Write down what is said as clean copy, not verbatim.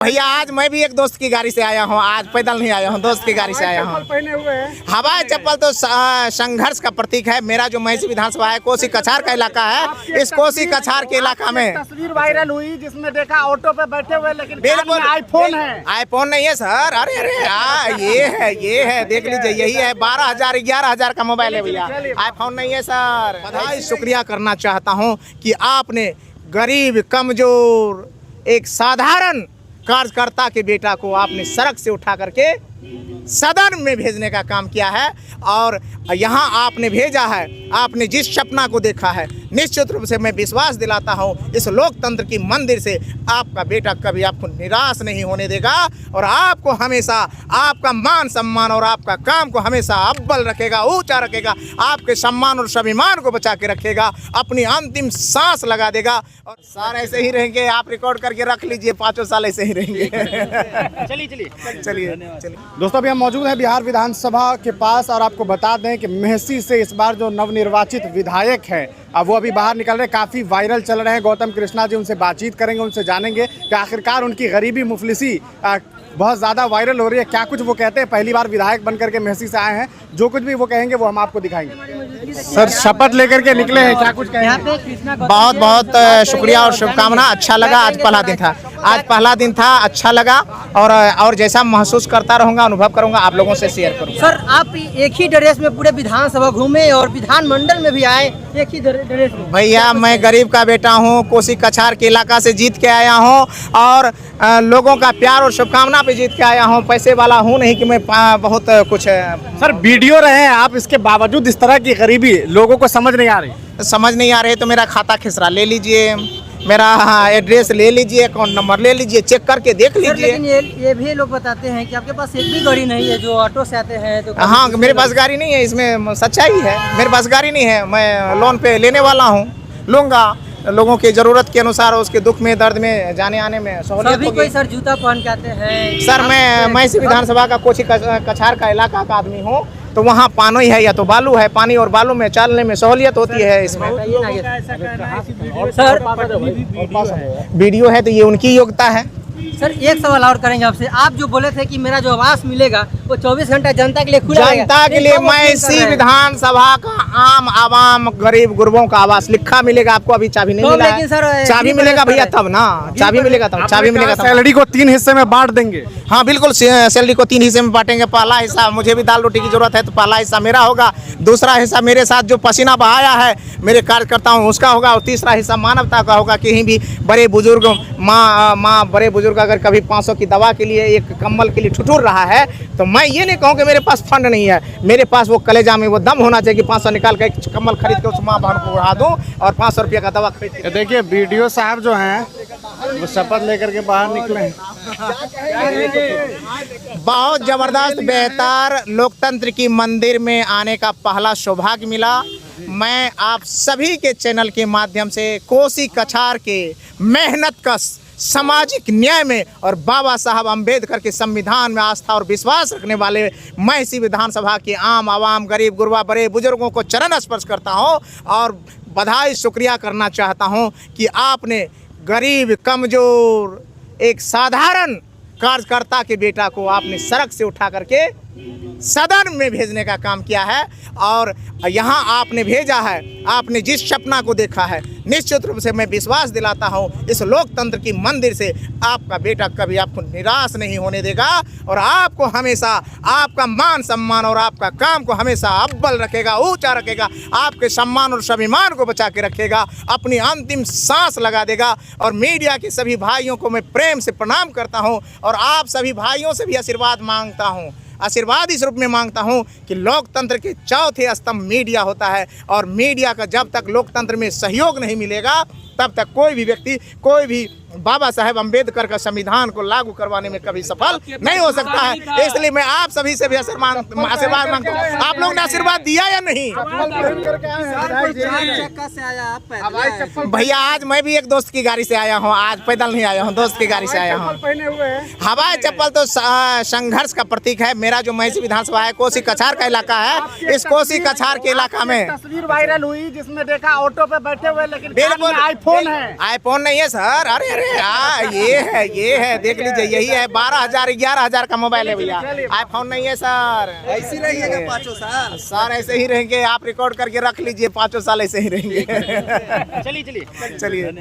भैया आज मैं भी एक दोस्त की गाड़ी से आया हूँ, आज पैदल नहीं आया हूँ, दोस्त की गाड़ी से आया हूँ। पहने हुए हैं। हवाई चप्पल तो संघर्ष का प्रतीक है। मेरा जो महिषी विधानसभा है कोसी कछार का इलाका है। इस कोसी कछार के इलाका में तस्वीर वायरल हुई जिसमें देखा ऑटो पे बैठे हुए, लेकिन बिल्कुल आईफोन है। आईफोन नहीं है सर। अरे अरे ये है देख लीजिए, यही है 12,000 11,000 का मोबाइल है भैया, आईफोन नहीं है सर। बधाई शुक्रिया करना चाहता हूँ कि आपने गरीब कमजोर एक साधारण कार्यकर्ता के बेटा को आपने सड़क से उठा करके सदन में भेजने का काम किया है। और यहाँ आपने भेजा है, आपने जिस सपना को देखा है, निश्चित रूप से मैं विश्वास दिलाता हूँ इस लोकतंत्र की मंदिर से आपका बेटा कभी आपको निराश नहीं होने देगा और आपको हमेशा आपका मान सम्मान और आपका काम को हमेशा अव्वल रखेगा, ऊंचा रखेगा, आपके सम्मान और स्वाभिमान को बचा के रखेगा, अपनी अंतिम सांस लगा देगा। और सारे ऐसे ही रहेंगे, आप रिकॉर्ड करके रख लीजिए, 5 साल ऐसे ही रहेंगे। चलिए दोस्तों अभी हम मौजूद हैं बिहार विधानसभा के पास और आपको बता दें कि मेहसी से इस बार जो नवनिर्वाचित विधायक हैं अब वो अभी बाहर निकल रहे हैं, काफ़ी वायरल चल रहे हैं। गौतम कृष्णा जी, उनसे बातचीत करेंगे, उनसे जानेंगे कि आखिरकार उनकी गरीबी मुफलिसी बहुत ज़्यादा वायरल हो रही है, क्या कुछ वो कहते हैं। पहली बार विधायक बन करके मेहसी से आए हैं, जो कुछ भी वो कहेंगे वो हम आपको दिखाएंगे। सर शपथ लेकर के निकले हैं, क्या कुछ कहेंगे? बहुत बहुत शुक्रिया और शुभकामना। अच्छा लगा, आज पहला दिन था, अच्छा लगा और जैसा महसूस करता रहूँगा, अनुभव करूँगा, आप लोगों से शेयर करूँगा। सर आप एक ही ड्रेस में पूरे विधानसभा घूमे और विधानमंडल में भी आए एक ही ड्रेस में। भैया मैं गरीब का बेटा हूँ, कोसी कछार के इलाका से जीत के आया हूँ और लोगों का प्यार और शुभकामना पे जीत के आया हूँ। पैसे वाला हूँ नहीं कि मैं बहुत कुछ। सर वीडियो रहे हैं आप, इसके बावजूद इस तरह की गरीबी लोगों को समझ नहीं आ रही। तो मेरा खाता खिसरा ले लीजिए, मेरा एड्रेस ले लीजिए, अकाउंट नंबर ले लीजिए, चेक करके देख लीजिए। लेकिन ये भी लोग बताते हैं कि आपके पास एक भी गाड़ी नहीं है, जो ऑटो से आते हैं तो। हाँ मेरे पास गाड़ी नहीं है, इसमें सच्चाई है, मेरे पास गाड़ी नहीं है। मैं लोन पे लेने वाला हूँ, लूँगा। लोगों की ज़रूरत के अनुसार उसके दुख में दर्द में जाने आने में सहूलियत होगी। कोई सर जूता पहन के आते हैं। सर मैं महिषी विधानसभा का कोसी कछार का इलाका का आदमी हूँ, तो वहाँ पानी है या तो बालू है, पानी और बालू में चलने में सहूलियत होती है। इसमें सर वीडियो है तो ये उनकी योग्यता है। सर एक सवाल और करेंगे आपसे, आप जो बोले थे कि मेरा जो आवास मिलेगा वो 24 घंटा जनता के लिए खुला रहेगा। जनता के लिए महिषी विधानसभा का आम आवाम गरीब गुरबों का आवास लिखा मिलेगा आपको। अभी चाबी नहीं मिला है, चाबी मिलेगा भैया तब ना, चाबी मिलेगा तब, चाबी मिलेगा तब। सैलरी को 3 हिस्से में बांट देंगे। हाँ बिल्कुल, सैलरी को 3 हिस्से में बांटेंगे। पहला हिस्सा मुझे भी दाल रोटी की जरूरत है तो पहला हिस्सा मेरा होगा, दूसरा हिस्सा मेरे साथ जो पसीना बहाया है मेरे कार्यकर्ताओं उसका होगा, और तीसरा हिस्सा मानवता का होगा। कहीं भी बड़े बुजुर्ग माँ बड़े बुजुर्ग अगर कभी 500 की दवा के लिए, एक कम्बल के लिए ठुठुर रहा है तो मैं ये नहीं कहूँ कि मेरे पास फंड नहीं है। मेरे पास वो कलेजा में वो दम होना चाहिए कि 500 निकाल कर एक कम्बल खरीद के उस माँ बहन को उड़ा दूँ और 500 रुपये का दवा खरीद के। देखिए बीडीओ साहब जो हैं वो शपथ लेकर के बाहर निकले हैं। बहुत जबरदस्त बेहतर लोकतंत्र की मंदिर में आने का पहला सौभाग्य मिला। मैं आप सभी के चैनल के माध्यम से कोसी कछार के मेहनत कश सामाजिक न्याय में और बाबा साहब अम्बेडकर के संविधान में आस्था और विश्वास रखने वाले महिषी विधानसभा के आम आवाम गरीब गुरबा बड़े बुजुर्गों को चरण स्पर्श करता हूं और बधाई शुक्रिया करना चाहता हूं कि आपने गरीब कमजोर एक साधारण कार्यकर्ता के बेटा को आपने सड़क से उठा करके सदन में भेजने का काम किया है। और यहाँ आपने भेजा है, आपने जिस सपना को देखा है, निश्चित रूप से मैं विश्वास दिलाता हूँ इस लोकतंत्र की मंदिर से आपका बेटा कभी आपको निराश नहीं होने देगा और आपको हमेशा आपका मान सम्मान और आपका काम को हमेशा अव्वल रखेगा, ऊंचा रखेगा, आपके सम्मान और स्वाभिमान को बचा के रखेगा, अपनी अंतिम सांस लगा देगा। और मीडिया के सभी भाइयों को मैं प्रेम से प्रणाम करता हूँ और आप सभी भाइयों से भी आशीर्वाद मांगता हूँ। आशीर्वाद इस रूप में मांगता हूं कि लोकतंत्र के चौथे स्तंभ मीडिया होता है और मीडिया का जब तक लोकतंत्र में सहयोग नहीं मिलेगा तब तक कोई भी व्यक्ति, कोई भी बाबा साहेब अम्बेडकर का संविधान को लागू करवाने में कभी सफल नहीं हो सकता है। इसलिए मैं आप सभी से भी आशीर्वाद मांगता हूँ। आप लोग ने आशीर्वाद दिया या नहीं? भैया आज मैं भी एक दोस्त की गाड़ी से आया हूँ, आज पैदल नहीं आया हूँ, दोस्त की गाड़ी से आया हूँ। हवाई चप्पल तो संघर्ष का प्रतीक है। मेरा जो महिषी विधानसभा है कोसी कछार का इलाका है। इस कोसी कछार के इलाका में तस्वीर वायरल हुई जिसमें देखा ऑटो पे बैठे हुए, लेकिन बिल्कुल आईफोन है। आईफोन नहीं है सर। अरे अरे हाँ, ये है देख लीजिए, यही है 12,000 11,000 का मोबाइल है भैया। आईफोन नहीं है सर। ऐसे रहिएगा 5 साल। सर ऐसे ही रहेंगे, आप रिकॉर्ड करके रख लीजिए, 5 साल ऐसे ही रहेंगे। चलिए चलिए।